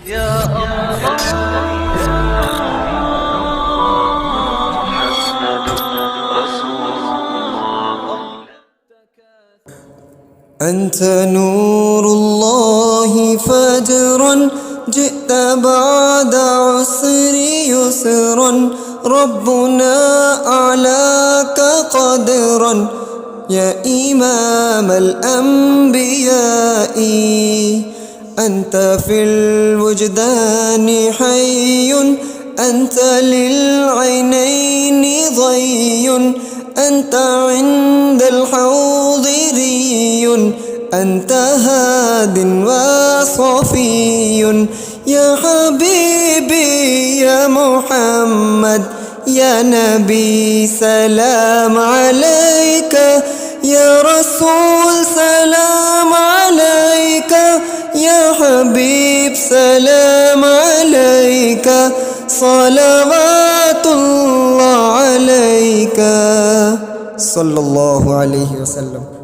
يا الله. أنت نور الله فجرا جئت بعد عسر يسرا ربنا أعلاك قدرا يا إمام الأنبياء أنت في الوجدان حي أنت للعينين ضي أنت عند الحوض ري أنت هاد وصفي يا حبيبي يا محمد يا نبي سلام عليك يا رسول سلام عليك يا حبيب سلام عليك صلوات الله عليك صلى الله عليه وسلم.